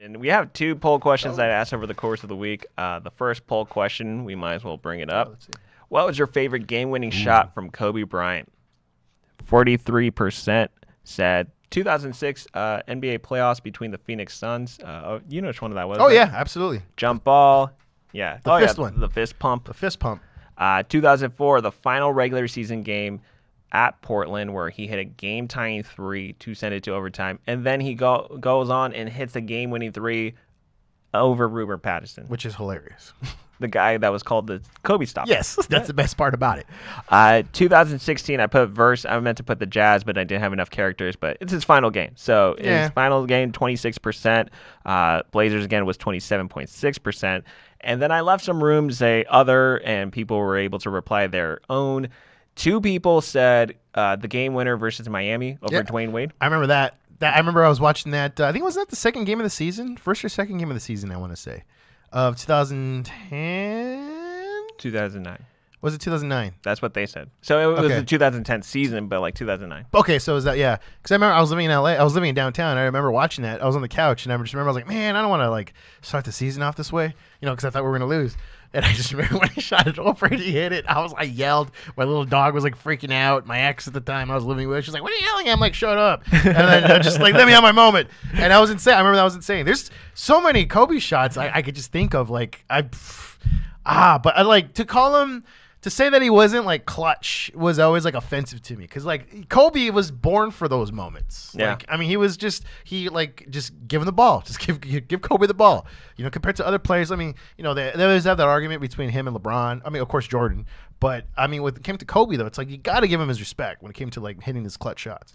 And we have 2 poll questions that I asked over the course of the week. The first poll question, we might as well bring it up. Let's see. What was your favorite game-winning shot from Kobe Bryant? 43% said 2006 NBA playoffs between the Phoenix Suns. You know which one that was? Oh, right? yeah, absolutely. Jump ball. Yeah. The fist one. The fist pump. The fist pump. 2004, the final regular season game at Portland where he hit a game-tying 3 to send it to overtime. And then he goes on and hits a game-winning 3 over Ruben Patterson. Which is hilarious. The guy that was called the Kobe stopper. Yes, that's the best part about it. 2016, I put verse. I meant to put the Jazz, but I didn't have enough characters. But it's his final game. So his final game, 26%. Blazers, again, was 27.6%. And then I left some room to say other, and people were able to reply their own. 2 people said the game winner versus Miami over Dwayne Wade. I remember that. I remember I was watching that. I think it was that the second game of the season, first or second game of the season, I want to say, of 2010. 2009. Was it 2009? That's what they said. So it was the 2010 season, but like 2009. Okay, so is that Because I remember I was living in LA. I was living in downtown. I remember watching that. I was on the couch, and I just remember I was like, man, I don't want to like start the season off this way, because I thought we were gonna lose. And I just remember when he shot it over and he hit it, I yelled. My little dog was like freaking out. My ex at the time I was living with, she's like, "What are you yelling at?" I'm like, "Shut up!" And then just like, let me have my moment. And I was insane. I remember that was insane. There's so many Kobe shots I could just think of. But I like to call him. To say that he wasn't like clutch was always like offensive to me because like Kobe was born for those moments. Yeah. Like, I mean, just give him the ball. Just give Kobe the ball. Compared to other players, I mean, they always have that argument between him and LeBron. I mean, of course, Jordan. But I mean, when it came to Kobe though, it's like you got to give him his respect when it came to like hitting his clutch shots.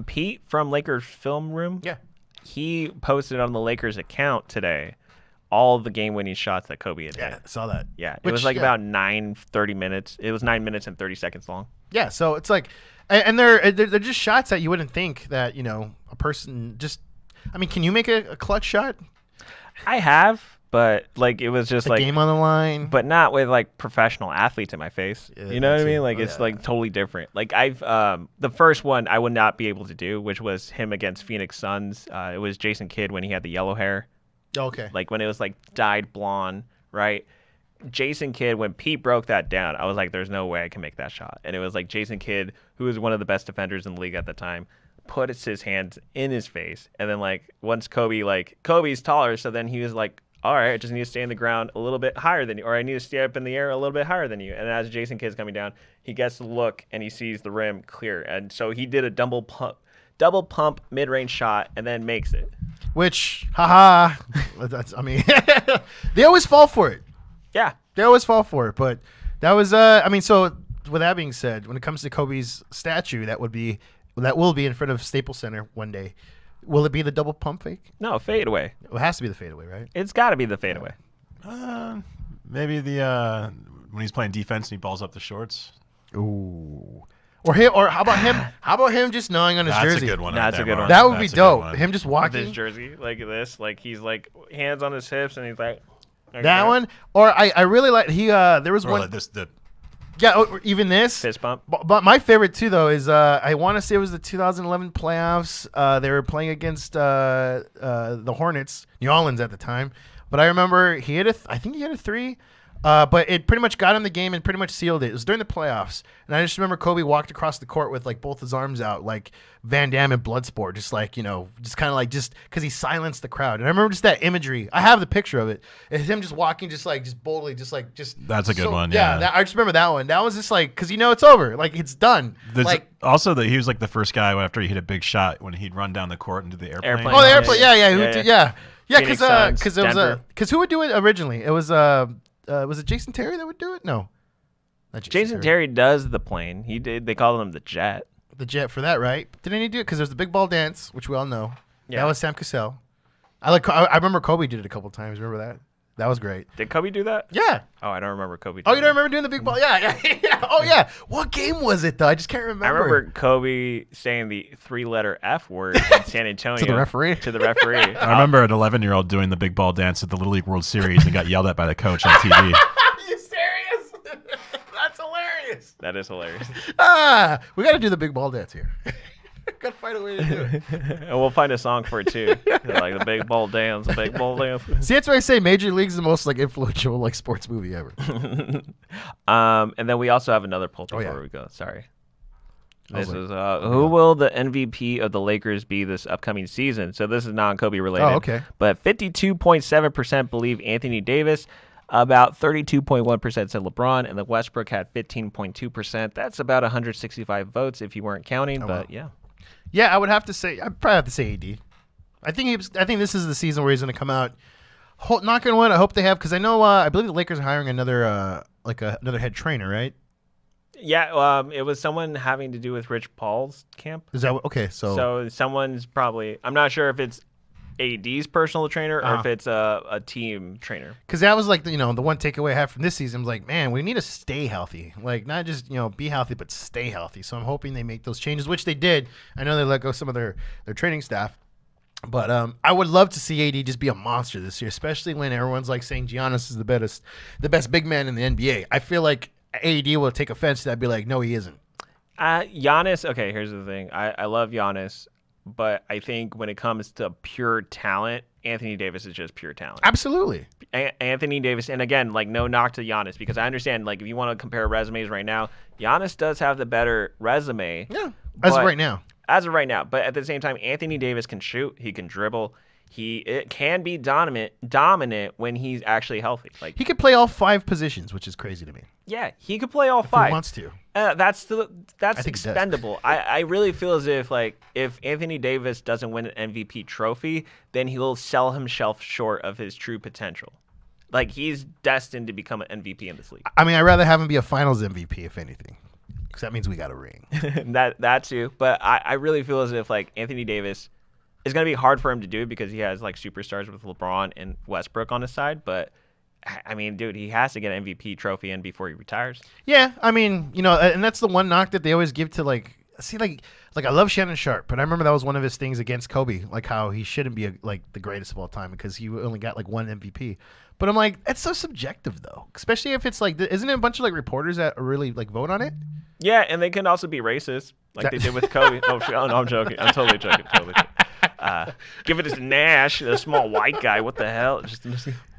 Pete from Lakers Film Room. Yeah. He posted on the Lakers account today all the game-winning shots that Kobe had hit. Yeah, saw that. Yeah, it was like about 30 minutes. It was 9 minutes and 30 seconds long. Yeah, so it's like, and they're just shots that you wouldn't think that a person just. I mean, can you make a clutch shot? I have, but like it was just the like game on the line, but not with like professional athletes in my face. Yeah, you know what I mean? Like it's like totally different. Like I've the first one I would not be able to do, which was him against Phoenix Suns. It was Jason Kidd when he had the yellow hair. Okay. Like when it was like dyed blonde, right? Jason Kidd, when Pete broke that down, I was like, there's no way I can make that shot. And it was like Jason Kidd, who was one of the best defenders in the league at the time, puts his hands in his face. And then like once Kobe's taller, so then he was like, all right, I just need to stay in the ground a little bit higher than you, or I need to stay up in the air a little bit higher than you. And as Jason Kidd's coming down, he gets to look and he sees the rim clear. And so he did a double pump mid-range shot and then makes it. Which, haha, I mean, they always fall for it. Yeah. They always fall for it. But that was, so with that being said, when it comes to Kobe's statue, that will be in front of Staples Center one day. Will it be the double pump fake? No, fadeaway. It has to be the fadeaway, right? It's got to be the fadeaway. Maybe the when he's playing defense and he balls up the shorts. Ooh. Or how about him? How about him just gnawing on his jersey? That's a good one. That's a good one. That would be dope. Him just walking with his jersey like this, like he's like hands on his hips, and he's like that one. Or I really like there was one. Like or even this fist bump. But my favorite too though is I want to say it was the 2011 playoffs. They were playing against the Hornets, New Orleans at the time. But I remember he hit I think he hit a 3. But it pretty much got him the game and pretty much sealed it. It was during the playoffs. And I just remember Kobe walked across the court with like both his arms out like Van Damme in Bloodsport, just like, just kind of like just because he silenced the crowd. And I remember just that imagery. I have the picture of it. It's him just walking just boldly, just. That's a good one, yeah. I just remember that one. That was just like, because it's over. Like it's done. Also, he was like the first guy after he hit a big shot when he'd run down the court into the airplane. Oh, the airplane. Yeah. Yeah, because who would do it originally? It was it Jason Terry that would do it? No. Jason Terry does the plane. He did. They call him the Jet. The Jet for that, right? Didn't he do it? Because there's the big ball dance, which we all know. Yeah. That was Sam Cassell. I remember Kobe did it a couple times. Remember that? That was great. Did Kobe do that? Yeah. Oh, I don't remember Kobe. Oh, you don't remember doing the big ball? Yeah. Oh, yeah. What game was it though? I just can't remember. I remember Kobe saying the 3-letter F word in San Antonio to the referee. I remember an 11-year-old doing the big ball dance at the Little League World Series and got yelled at by the coach on TV. Are you serious? That's hilarious. That is hilarious. We got to do the big ball dance here. Gotta find a way to do it. And we'll find a song for it too. Like the big ball dance, the big ball dance. See, that's why I say Major League's the most like influential like sports movie ever. And then we also have another poll before we go. Sorry. This is who will the MVP of the Lakers be this upcoming season? So this is non-Kobe related. Oh, okay. But 52.7% believe Anthony Davis. About 32.1% said LeBron, and the Westbrook had 15.2%. That's about 165 votes if you weren't counting. But wow. Yeah, I would have to say I'd probably have to say AD. I think this is the season where he's going to come out. Not going to win. I hope they have because I know I believe the Lakers are hiring another another head trainer, right? Yeah, it was someone having to do with Rich Paul's camp. Is that okay? So someone's probably. I'm not sure if it's AD's personal trainer or if it's a team trainer. Because that was like the one takeaway I had from this season was like, man, we need to stay healthy. Like not just be healthy, but stay healthy. So I'm hoping they make those changes, which they did. I know they let go some of their training staff. But I would love to see AD just be a monster this year, especially when everyone's like saying Giannis is the best big man in the NBA. I feel like AD will take offense to that and be like, no, he isn't. Giannis, okay, here's the thing. I love Giannis, but I think when it comes to pure talent, Anthony Davis is just pure talent. Absolutely. Anthony Davis, and again, like no knock to Giannis, because I understand, like if you want to compare resumes right now, Giannis does have the better resume. Yeah, as of right now. As of right now. But at the same time, Anthony Davis can shoot, he can dribble. It can be dominant when he's actually healthy. Like he could play all 5 positions, which is crazy to me. Yeah, he could play all if 5. He wants to. That's expendable. I really feel as if if Anthony Davis doesn't win an MVP trophy, then he will sell himself short of his true potential. Like he's destined to become an MVP in this league. I mean, I'd rather have him be a Finals MVP if anything, because that means we got a ring. that too. But I really feel as if Anthony Davis. It's going to be hard for him to do it because he has superstars with LeBron and Westbrook on his side. But, I mean, dude, he has to get an MVP trophy in before he retires. Yeah, I mean, and that's the one knock that they always give to, I love Shannon Sharp, but I remember that was one of his things against Kobe, like how he shouldn't be, the greatest of all time because he only got, one MVP. But I'm like, that's so subjective, though, especially if it's, isn't it a bunch of, reporters that really, vote on it? Yeah, and they can also be racist, like they did with Kobe. No, I'm joking. I'm totally joking. Give it to Nash, a small white guy. What the hell? Just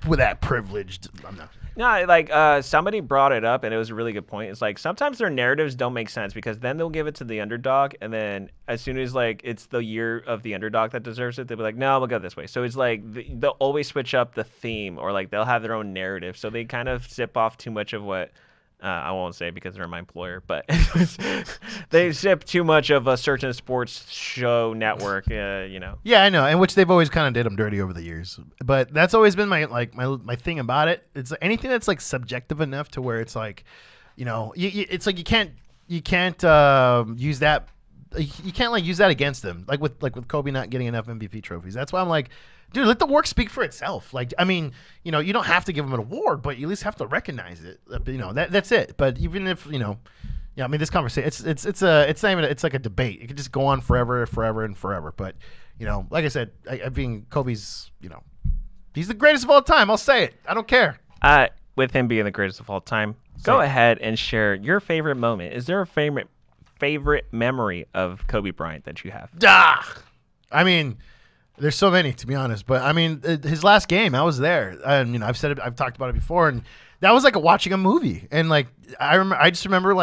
with that privileged. I'm not. No, somebody brought it up, and it was a really good point. It's sometimes their narratives don't make sense because then they'll give it to the underdog, and then as soon as it's the year of the underdog that deserves it, they'll be like, no, we'll go this way. So it's they'll always switch up the theme, or they'll have their own narrative. So they kind of sip off too much of what. I won't say because they're my employer, but they sip too much of a certain sports show network, Yeah, I know, and which they've always kind of did them dirty over the years. But that's always been my thing about it. It's anything that's subjective enough to where it's it's you can't use that. You can't use that against them, with Kobe not getting enough MVP trophies. That's why I'm like, dude, let the work speak for itself. I mean, you don't have to give him an award, but you at least have to recognize it. That's it. But even if I mean, this conversation, it's not even it's like a debate. It could just go on forever, and forever. But like I said, I mean, Kobe's he's the greatest of all time. I'll say it. I don't care. With him being the greatest of all time, go ahead and share your favorite moment. Is there a favorite memory of Kobe Bryant that you have? I mean, there's so many, to be honest. But I mean, his last game, I was there, and I've said it, I've talked about it before, and that was like watching a movie. And I just remember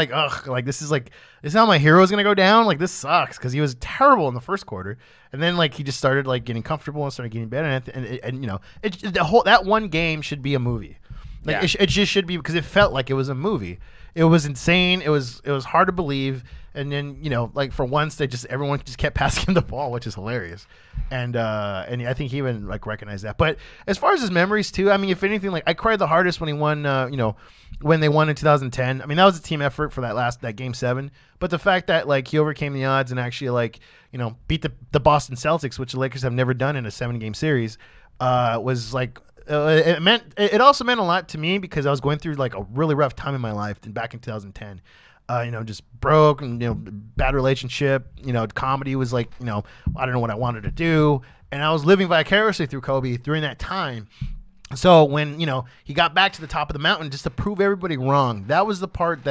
this is how my hero is gonna go down. This sucks because he was terrible in the first quarter, and then he just started getting comfortable and started getting better. And that one game should be a movie. It just should be because it felt like it was a movie. It was insane. It was hard to believe. And then for once everyone just kept passing him the ball, which is hilarious. And I think he even recognized that. But as far as his memories too, I mean, if anything, I cried the hardest when he won. When they won in 2010. I mean, that was a team effort for that game 7. But the fact that he overcame the odds and actually beat the Boston Celtics, which the Lakers have never done in a 7-game series, was it also meant a lot to me because I was going through a really rough time in my life back in 2010. Just broke and bad relationship. Comedy was I don't know what I wanted to do, and I was living vicariously through Kobe during that time. So when he got back to the top of the mountain just to prove everybody wrong, that was the part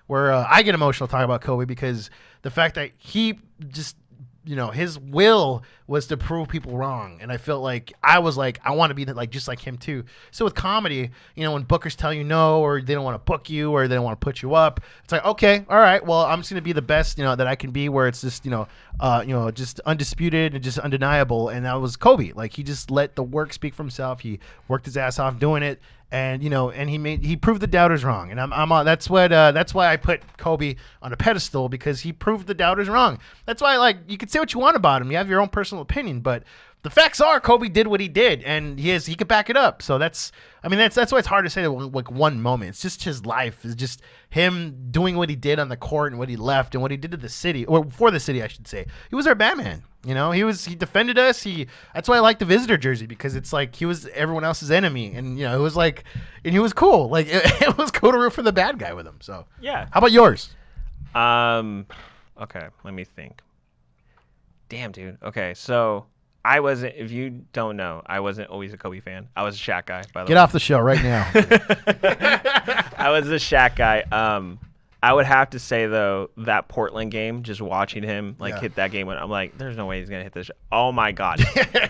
where I get emotional talking about Kobe because the fact that he just his will was to prove people wrong, and I felt like I was like, I want to be just like him too. So with comedy, when bookers tell you no, or they don't want to book you, or they don't want to put you up, it's like, okay, all right, well, I'm just gonna be the best that I can be, where it's just just undisputed and just undeniable. And that was Kobe. Like, he just let the work speak for himself. He worked his ass off doing it. And and he proved the doubters wrong, and that's why I put Kobe on a pedestal, because he proved the doubters wrong. That's why, you could say what you want about him, you have your own personal opinion, but the facts are Kobe did what he did, and he could back it up. So that's why it's hard to say that one moment. It's just his life. It's just him doing what he did on the court and what he left and what he did to the city, or for the city, I should say. He was our Batman. He defended us. That's why I like the visitor jersey, because it's like he was everyone else's enemy, and it was like, and he was cool. Like it was cool to root for the bad guy with him. So yeah. How about yours? Okay, let me think. Damn, dude. Okay, so I wasn't. If you don't know, I wasn't always a Kobe fan. I was a Shaq guy. By the way, get off the show right now. I was a Shaq guy. I would have to say, though, that Portland game, just watching him hit that game, I'm like, there's no way he's gonna hit this. Oh my god,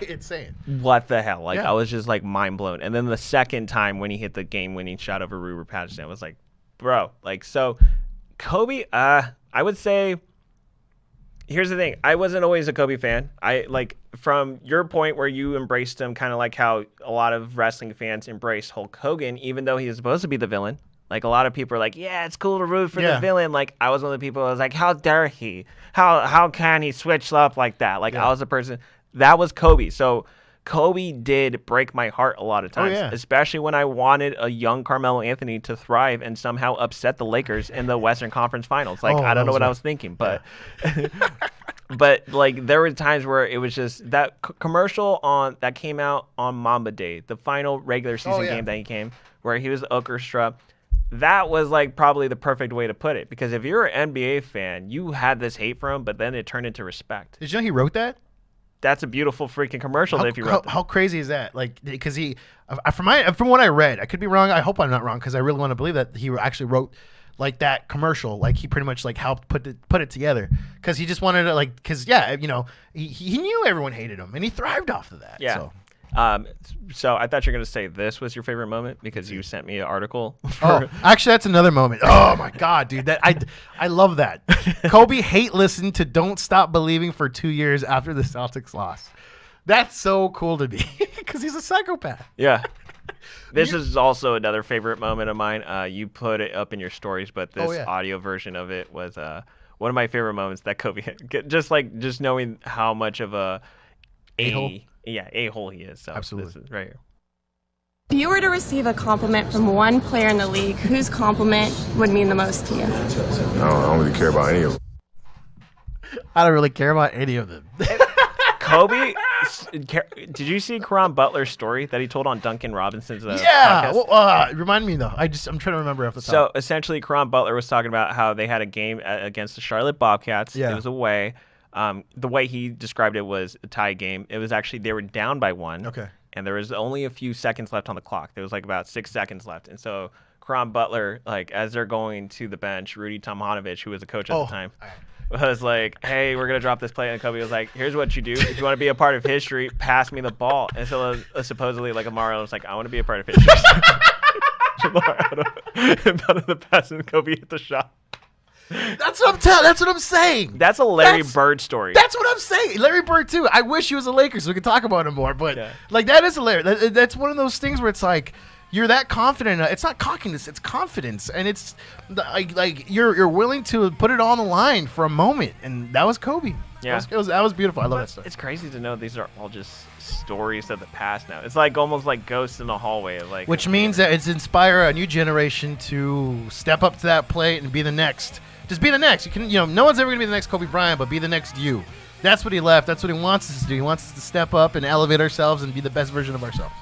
insane! What the hell? I was just mind blown. And then the second time when he hit the game-winning shot over Ruber Patterson, I was like, bro, so Kobe. I would say. Here's the thing. I wasn't always a Kobe fan. From your point where you embraced him, kind of like how a lot of wrestling fans embrace Hulk Hogan, even though he was supposed to be the villain. A lot of people are like, yeah, it's cool to root for the villain. I was one of the people. I was like, how dare he? How can he switch up like that? I was the person. That was Kobe. So Kobe did break my heart a lot of times, especially when I wanted a young Carmelo Anthony to thrive and somehow upset the Lakers in the Western Conference Finals. I don't know what I was thinking, but but there were times where it was just that commercial that came out on Mamba Day, the final regular season game that he came, where he was the orchestra. That was probably the perfect way to put it, because if you're an NBA fan, you had this hate for him, but then it turned into respect. Did you know he wrote that? That's a beautiful freaking commercial. If you wrote how crazy is that? Because he, from what I read, I could be wrong. I hope I'm not wrong, because I really want to believe that he actually wrote that commercial. He pretty much helped put it together, because he just wanted to because he knew everyone hated him, and he thrived off of that. Yeah. So. So I thought you were going to say this was your favorite moment, because you sent me an article. Actually, that's another moment. Oh my God, dude, I love that. Kobe listened to "Don't Stop Believing" for 2 years after the Celtics lost. That's so cool to me, because he's a psychopath. Yeah. This is also another favorite moment of mine. You put it up in your stories, but this audio version of it was one of my favorite moments that Kobe had. Just knowing how much of a-hole he is. So absolutely. This is right here. If you were to receive a compliment from one player in the league, whose compliment would mean the most to you? I don't really care about any of them. I don't really care about any of them. Kobe, did you see Caron Butler's story that he told on Duncan Robinson's podcast? Well, remind me though. I'm trying to remember off the top. So essentially, Caron Butler was talking about how they had a game against the Charlotte Bobcats. Yeah. It was away. The way he described it was a tie game. It was actually, they were down by 1. Okay. And there was only a few seconds left on the clock. There was about 6 seconds left. And so Caron Butler, as they're going to the bench, Rudy Tomjanovich, who was the coach at the time, was like, hey, we're going to drop this play. And Kobe was like, here's what you do. If you want to be a part of history, pass me the ball. And so supposedly, Amaro was like, I want to be a part of history. Out of the pass, and Kobe hit the shot. That's what I'm saying. That's a Larry Bird story. That's what I'm saying. Larry Bird too. I wish he was a Laker so we could talk about him more. But that is hilarious. That's one of those things where it's you're that confident. It's not cockiness. It's confidence, and it's you're willing to put it on the line for a moment. And that was Kobe. Yeah, that was beautiful. I love that stuff. It's crazy to know these are all just stories of the past now. It's almost like ghosts in the hallway. Which means that it's inspire a new generation to step up to that plate and be the next. Just be the next. You can, no one's ever gonna be the next Kobe Bryant, but be the next you. That's what he left. That's what he wants us to do. He wants us to step up and elevate ourselves and be the best version of ourselves.